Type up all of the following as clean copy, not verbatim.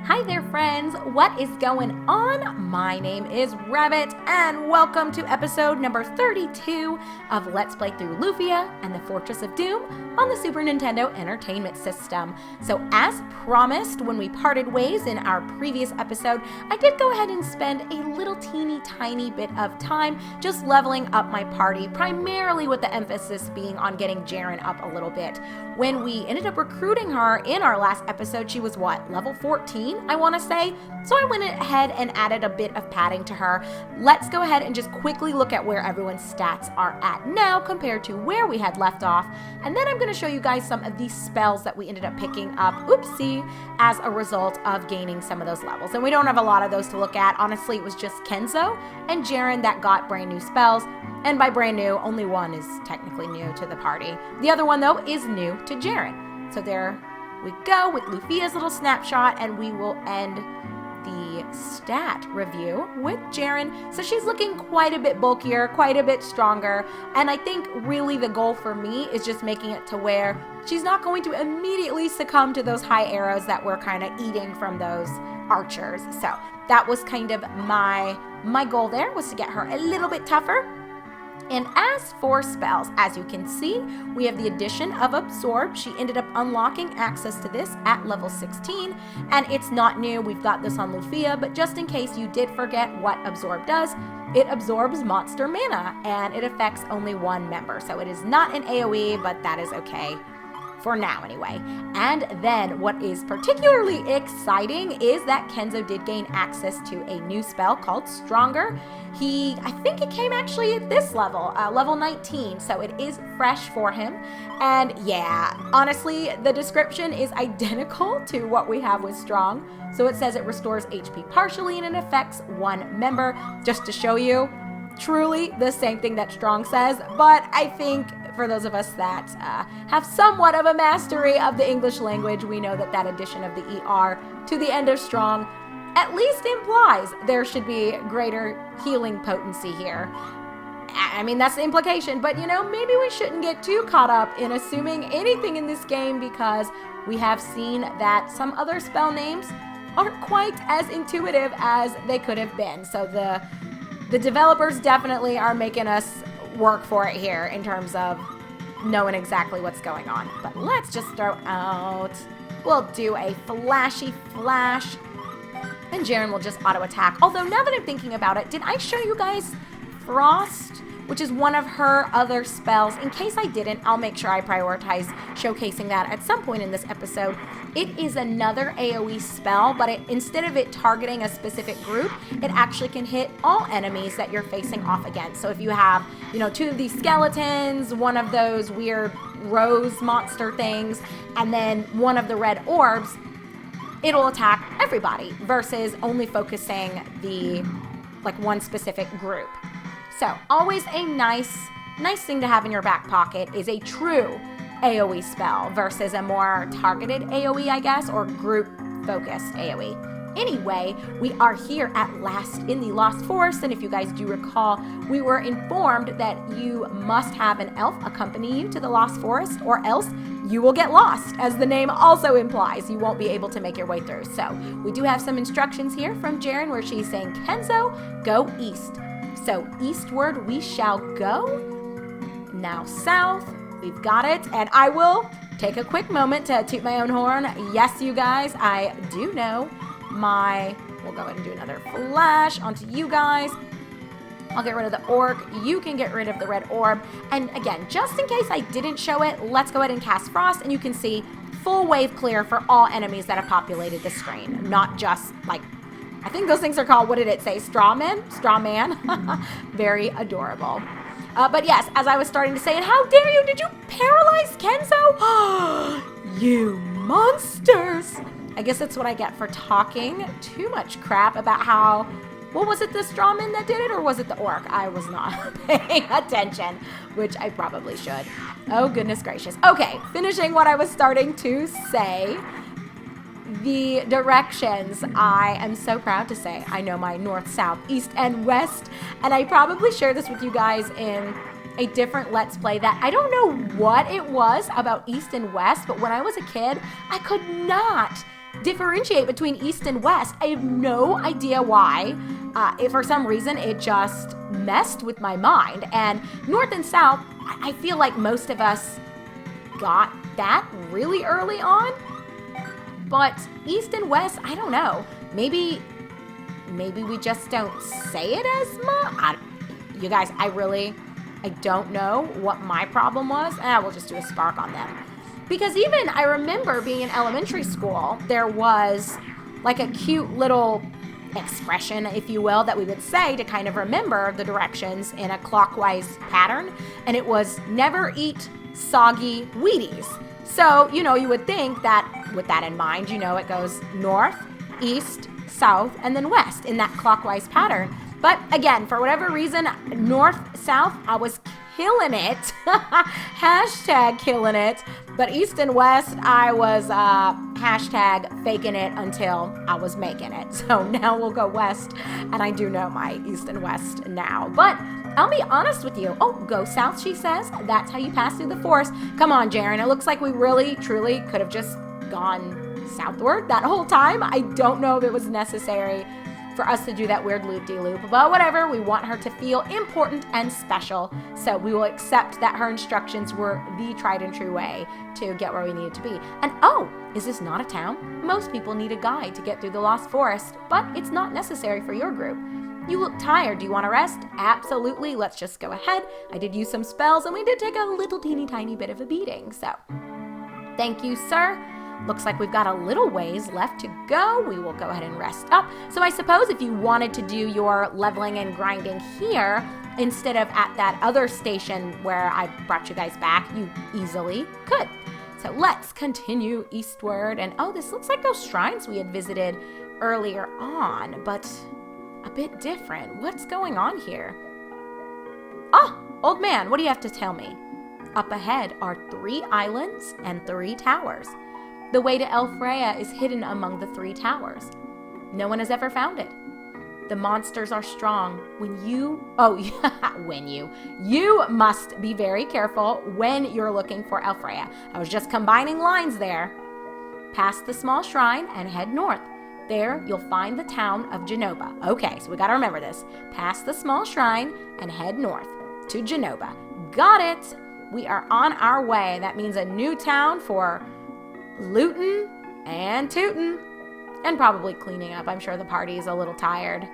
Hi there, friends. What is going on? My name is Rabbit, and welcome to episode number 32 of Let's Play Through Lufia and the Fortress of Doom on the Super Nintendo Entertainment System. So, as promised when we parted ways in our previous episode, I did go ahead and spend a little teeny tiny bit of time just leveling up my party, primarily with the emphasis being on getting Jerin up a little bit. When we ended up recruiting her in our last episode, she was what, level 14, I want to say? So I went ahead and added a bit of padding to her. Let's go ahead and just quickly look at where everyone's stats are at now compared to where we had left off. And then I'm going to show you guys some of these spells that we ended up picking up, oopsie, as a result of gaining some of those levels. And we don't have a lot of those to look at. Honestly, it was just Kenzo and Jerin that got brand new spells. And by brand new, only one is technically new to the party. The other one, though, is new to Jerin. So there we go with Lufia's little snapshot, and we will end the stat review with Jerin. So she's looking quite a bit bulkier, quite a bit stronger, and I think really the goal for me is just making it to where she's not going to immediately succumb to those high arrows that we're kind of eating from those archers. So that was kind of my goal there, was to get her a little bit tougher. And as for spells, as you can see, we have the addition of Absorb. She ended up unlocking access to this at level 16, and it's not new. We've got this on Lufia, but just in case you did forget what Absorb does, it absorbs monster mana, and it affects only one member. So it is not an AoE, but that is okay. For now, anyway. And then what is particularly exciting is that Kenzo did gain access to a new spell called Stronger. I think it came actually at this level, level 19, so it is fresh for him. And yeah, honestly, the description is identical to what we have with Strong. So it says it restores HP partially and it affects one member, just to show you. Truly the same thing that Strong says, but I think for those of us that have somewhat of a mastery of the English language, we know that that addition of the ER to the end of Strong at least implies there should be greater healing potency here. I mean, that's the implication, but maybe we shouldn't get too caught up in assuming anything in this game, because we have seen that some other spell names aren't quite as intuitive as they could have been. So the developers definitely are making us work for it here in terms of knowing exactly what's going on. But let's just throw out, we'll do a flashy flash, and Jerin will just auto attack. Although now that I'm thinking about it, did I show you guys Frost, which is one of her other spells? In case I didn't, I'll make sure I prioritize showcasing that at some point in this episode. It is another AoE spell, but instead of it targeting a specific group, it actually can hit all enemies that you're facing off against. So if you have, two of these skeletons, one of those weird rose monster things, and then one of the red orbs, it'll attack everybody versus only focusing one specific group. So always a nice thing to have in your back pocket is a true AoE spell versus a more targeted AoE, I guess, or group-focused AoE. Anyway, we are here at last in the Lost Forest, and if you guys do recall, we were informed that you must have an elf accompany you to the Lost Forest, or else you will get lost, as the name also implies. You won't be able to make your way through. So we do have some instructions here from Jerin where she's saying, Kenzo, go east. So eastward we shall go. Now south. We've got it, and I will take a quick moment to toot my own horn. Yes, you guys, I do know we'll go ahead and do another flash onto you guys. I'll get rid of the orc. You can get rid of the red orb. And again, just in case I didn't show it, let's go ahead and cast Frost, and you can see full wave clear for all enemies that have populated the screen. Not just, I think those things are called, what did it say, Straw Man? Very adorable. But yes, as I was starting to say, and how dare you, did you paralyze Kenzo? You monsters! I guess that's what I get for talking too much crap about how, was it the strawman that did it, or was it the orc? I was not paying attention, which I probably should. Oh, goodness gracious. Okay, finishing what I was starting to say. The directions, I am so proud to say I know my north, south, east, and west, and I probably shared this with you guys in a different Let's Play that I don't know what it was about east and west, but when I was a kid, I could not differentiate between east and west. I have no idea why. If for some reason it just messed with my mind. And north and south, I feel like most of us got that really early on. But east and west, I don't know. Maybe we just don't say it as much. You guys, I don't know what my problem was. We'll just do a spark on them. Because even I remember being in elementary school, there was like a cute little expression, if you will, that we would say to kind of remember the directions in a clockwise pattern. And it was never eat soggy Wheaties. So, you would think that with that in mind, it goes north, east, south, and then west in that clockwise pattern. But again, for whatever reason, north, south, I was killing it. Hashtag killing it. But east and west, I was hashtag faking it until I was making it. So now we'll go west, and I do know my east and west now. But I'll be honest with you. Oh, go south, she says. That's how you pass through the forest. Come on, Jerin. It looks like we really, truly could have just gone southward that whole time. I don't know if it was necessary for us to do that weird loop-de-loop, but whatever. We want her to feel important and special, so we will accept that her instructions were the tried and true way to get where we needed to be. And oh, is this not a town? Most people need a guide to get through the Lost Forest, but it's not necessary for your group. You look tired. Do you want to rest? Absolutely. Let's just go ahead. I did use some spells, and we did take a little teeny tiny bit of a beating, so thank you, sir. Looks like we've got a little ways left to go. We will go ahead and rest up. So I suppose if you wanted to do your leveling and grinding here instead of at that other station where I brought you guys back, you easily could. So let's continue eastward. And oh, this looks like those shrines we had visited earlier on, but a bit different. What's going on here? Oh, old man, what do you have to tell me? Up ahead are 3 islands and 3 towers. The way to Elfrea is hidden among the 3 towers. No one has ever found it. The monsters are strong. You must be very careful when you're looking for Elfrea. I was just combining lines there. Past the small shrine and head north. There, you'll find the town of Jenoba. Okay, so we gotta remember this. Past the small shrine and head north to Jenoba. Got it. We are on our way. That means a new town for lootin' and tootin', and probably cleaning up. I'm sure the party is a little tired.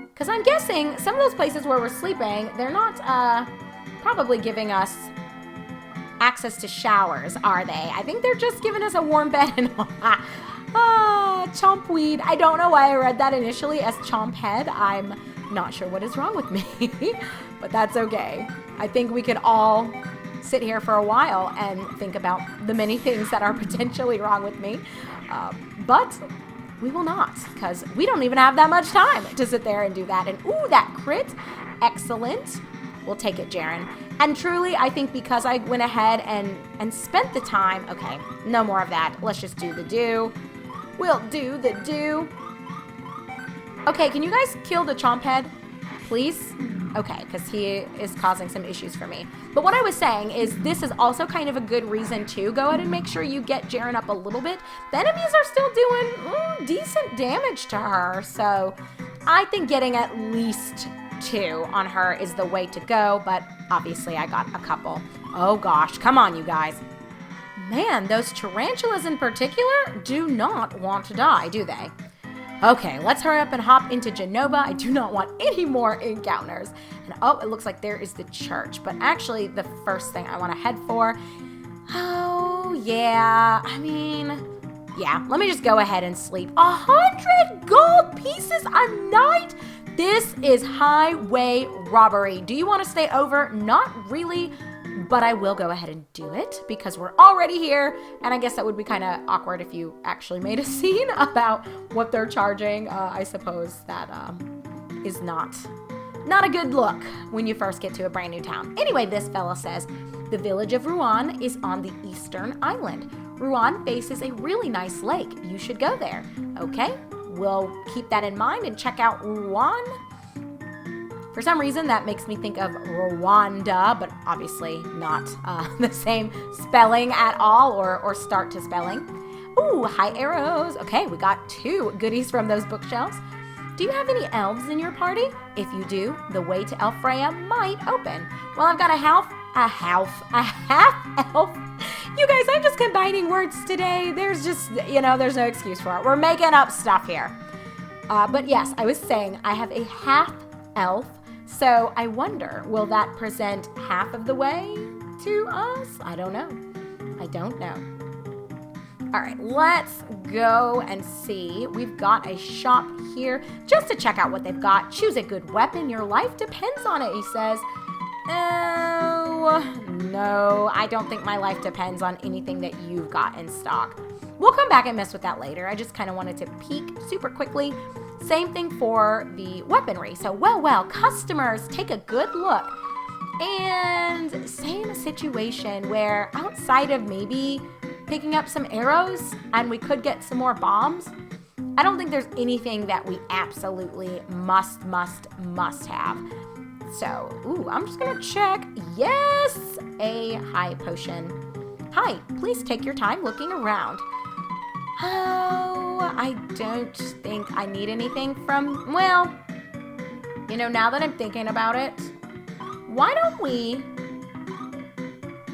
Because I'm guessing some of those places where we're sleeping, they're not probably giving us access to showers, are they? I think they're just giving us a warm bed and chompweed. I don't know why I read that initially as chomp head. I'm not sure what is wrong with me, but that's okay. I think we could all sit here for a while and think about the many things that are potentially wrong with me. But we will not, because we don't even have that much time to sit there and do that. And ooh, that crit. Excellent. We'll take it, Jerin. And truly, I think because I went ahead and spent the time, okay, no more of that. Let's just do the do. We'll do the do. Okay, can you guys kill the chomp head, please? Okay, because he is causing some issues for me. But what I was saying is this is also kind of a good reason to go ahead and make sure you get Jerin up a little bit. The enemies are still doing decent damage to her, so I think getting at least 2 on her is the way to go, but obviously I got a couple. Oh gosh, come on you guys. Man, those tarantulas in particular do not want to die, do they? Okay, let's hurry up and hop into Jenoba. I do not want any more encounters. And oh, it looks like there is the church. But actually, the first thing I want to head for... Oh, yeah. I mean... Yeah, let me just go ahead and sleep. 100 gold pieces a night? This is highway robbery. Do you want to stay over? Not really. But I will go ahead and do it because we're already here. And I guess that would be kind of awkward if you actually made a scene about what they're charging. I suppose that is not a good look when you first get to a brand new town. Anyway, this fella says, the village of Ruan is on the eastern island. Ruan faces a really nice lake. You should go there. Okay, we'll keep that in mind and check out Ruan. For some reason, that makes me think of Rwanda, but obviously not the same spelling at all or start to spelling. Ooh, high arrows. Okay, we got 2 goodies from those bookshelves. Do you have any elves in your party? If you do, the way to Elfreya might open. Well, I've got a half elf. You guys, I'm just combining words today. There's just, there's no excuse for it. We're making up stuff here. But yes, I was saying I have a half elf. So I wonder, will that present half of the way to us? I don't know. All right, let's go and see. We've got a shop here just to check out what they've got. Choose a good weapon. Your life depends on it, he says. Oh, no, I don't think my life depends on anything that you've got in stock. We'll come back and mess with that later. I just kind of wanted to peek super quickly. Same thing for the weaponry. So, well, customers, take a good look. And same situation where outside of maybe picking up some arrows and we could get some more bombs, I don't think there's anything that we absolutely must have. So, I'm just gonna check. Yes, a high potion. Hi, please take your time looking around. Oh, I don't think I need anything from, well, now that I'm thinking about it, why don't we,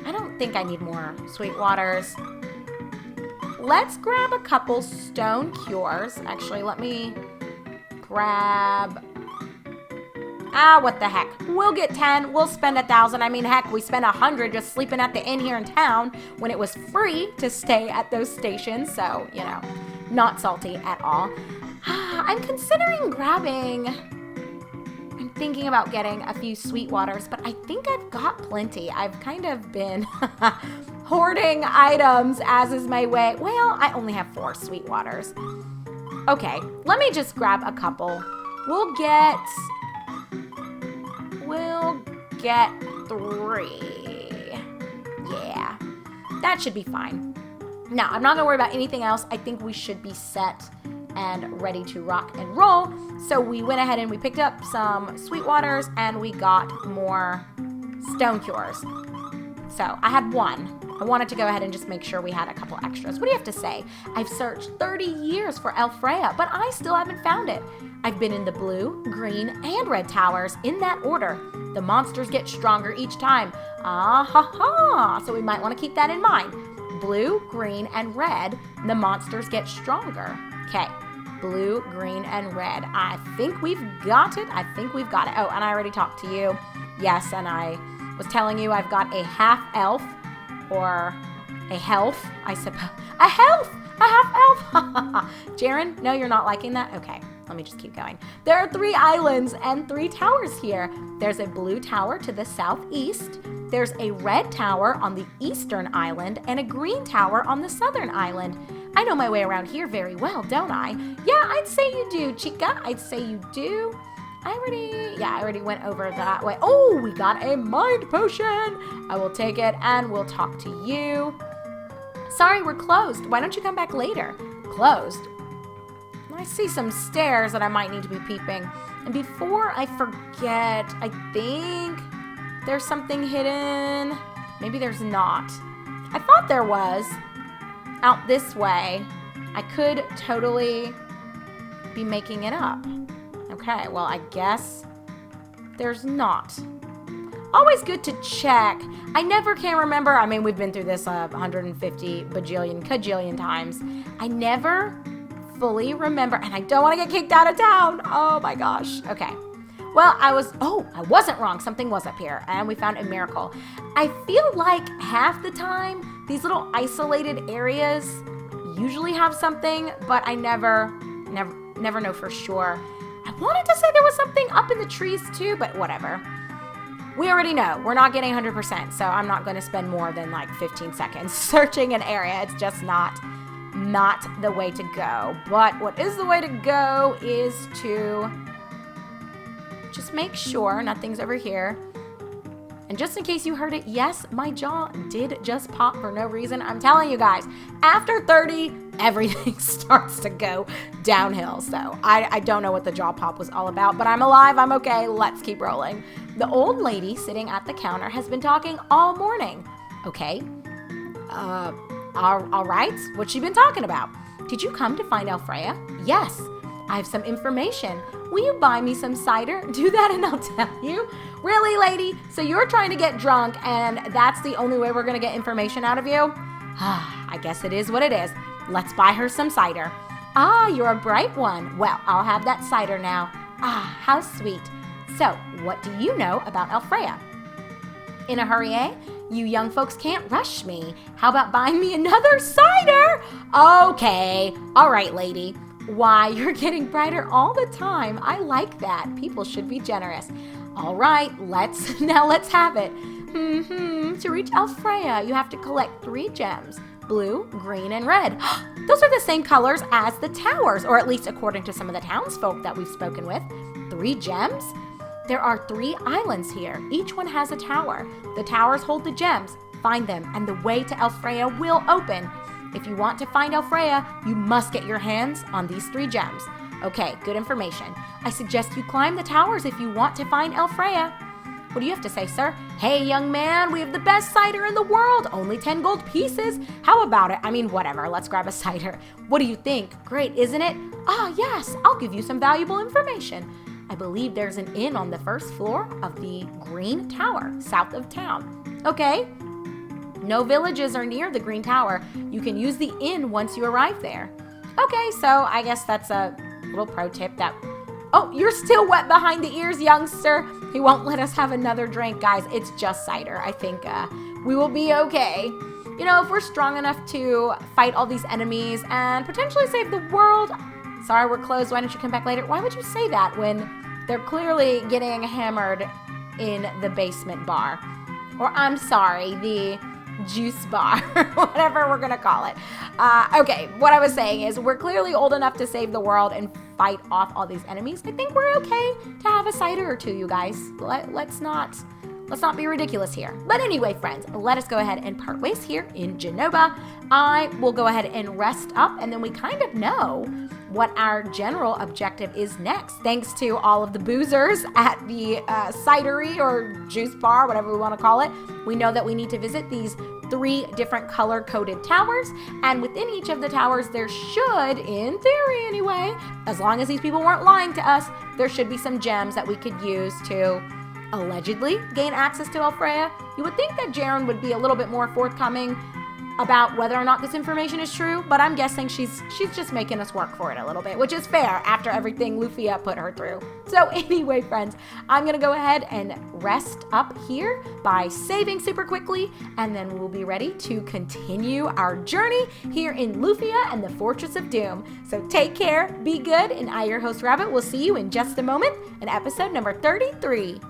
I don't think I need more sweet waters. Let's grab a couple stone cures. Actually, let me grab, what the heck. We'll get 10, we'll spend 1,000. I mean, heck, we spent 100 just sleeping at the inn here in town when it was free to stay at those stations. So, not salty at all. I'm considering I'm thinking about getting a few sweet waters, but I think I've got plenty. I've kind of been hoarding items, as is my way. Well, I only have 4 sweet waters. Okay, let me just grab a couple. We'll get 3. Yeah, that should be fine. Now, I'm not gonna worry about anything else. I think we should be set and ready to rock and roll. So we went ahead and we picked up some sweet waters and we got more stone cures. So I had 1. I wanted to go ahead and just make sure we had a couple extras. What do you have to say? I've searched 30 years for Elfreya, but I still haven't found it. I've been in the blue, green, and red towers in that order. The monsters get stronger each time. So we might want to keep that in mind. Blue, green, and red, the monsters get stronger. Okay, blue, green, and red. I think we've got it. Oh, and I already talked to you. Yes, and I was telling you I've got a half elf, or a health, I suppose. A half elf. Jerin, no, you're not liking that? Okay, let me just keep going. There are 3 islands and 3 towers here. There's a blue tower to the southeast. There's a red tower on the eastern island and a green tower on the southern island. I know my way around here very well, don't I? Yeah, I'd say you do, chica. I'd say you do. I already went over that way. Oh, we got a mind potion. I will take it and we'll talk to you. Sorry, we're closed. Why don't you come back later? Closed? I see some stairs that I might need to be peeping. And before I forget, I think there's something hidden. Maybe there's not. I thought there was. Out this way. I could totally be making it up. Okay, well, I guess there's not. Always good to check. I never can remember. I mean, we've been through this 150 cajillion times. I never fully remember, and I don't want to get kicked out of town. Oh my gosh. Okay. Well, I wasn't wrong. Something was up here, and we found a miracle. I feel like half the time, these little isolated areas usually have something, but I never know for sure. I wanted to say there was something up in the trees too, but whatever. We already know. We're not getting 100%, so I'm not going to spend more than like 15 seconds searching an area. It's just not the way to go. But what is the way to go is to just make sure nothing's over here. And just in case you heard it, yes, my jaw did just pop for no reason. I'm telling you guys, after 30, everything starts to go downhill. So I don't know what the jaw pop was all about, but I'm alive, I'm okay, let's keep rolling. The old lady sitting at the counter has been talking all morning. Okay, All right, what's she been talking about? Did you come to find Alfreya? Yes, I have some information. Will you buy me some cider? Do that and I'll tell you. Really, lady? So you're trying to get drunk and that's the only way we're going to get information out of you? I guess it is what it is. Let's buy her some cider. Ah, you're a bright one. Well, I'll have that cider now. Ah, how sweet. So, what do you know about Alfreya? In a hurry, eh? You young folks can't rush me. How about buying me another cider? Okay. All right, lady. Why, you're getting brighter all the time. I like that. People should be generous. All right, let's have it. To reach Alfreya, you have to collect 3 gems. Blue, green, and red. Those are the same colors as the towers, or at least according to some of the townsfolk that we've spoken with. 3 gems? There are 3 islands here. Each one has a tower. The towers hold the gems. Find them, and the way to Alfreya will open. If you want to find Alfreya, you must get your hands on these 3 gems. Okay, good information. I suggest you climb the towers if you want to find Alfreya. What do you have to say, sir? Hey, young man, we have the best cider in the world. Only 10 gold pieces. How about it? I mean, whatever. Let's grab a cider. What do you think? Great, isn't it? Ah, yes. I'll give you some valuable information. I believe there's an inn on the first floor of the Green Tower, south of town. Okay. No villages are near the Green Tower. You can use the inn once you arrive there. Okay, so I guess that's a little pro tip that... Oh, you're still wet behind the ears, youngster. He won't let us have another drink, guys. It's just cider. I think we will be okay. You know, if we're strong enough to fight all these enemies and potentially save the world... Sorry, we're closed. Why don't you come back later? Why would you say that when they're clearly getting hammered in the basement bar? Or, I'm sorry, the juice bar, whatever we're going to call it. Okay, what I was saying is we're clearly old enough to save the world and fight off all these enemies. I think we're okay to have a cider or 2, you guys. Let's not be ridiculous here. But anyway, friends, let us go ahead and part ways here in Jenoba. I will go ahead and rest up, and then we kind of know what our general objective is next. Thanks to all of the boozers at the cidery or juice bar, whatever we want to call it. We know that we need to visit these 3 different color-coded towers, and within each of the towers there should, in theory anyway, as long as these people weren't lying to us, there should be some gems that we could use to allegedly gain access to Alfreya. You would think that Jerin would be a little bit more forthcoming about whether or not this information is true, but I'm guessing she's just making us work for it a little bit, which is fair after everything Lufia put her through. So anyway, friends, I'm gonna go ahead and rest up here by saving super quickly, and then we'll be ready to continue our journey here in Lufia and the Fortress of Doom. So take care, be good, and I, your host Rabbit, will see you in just a moment in episode number 33.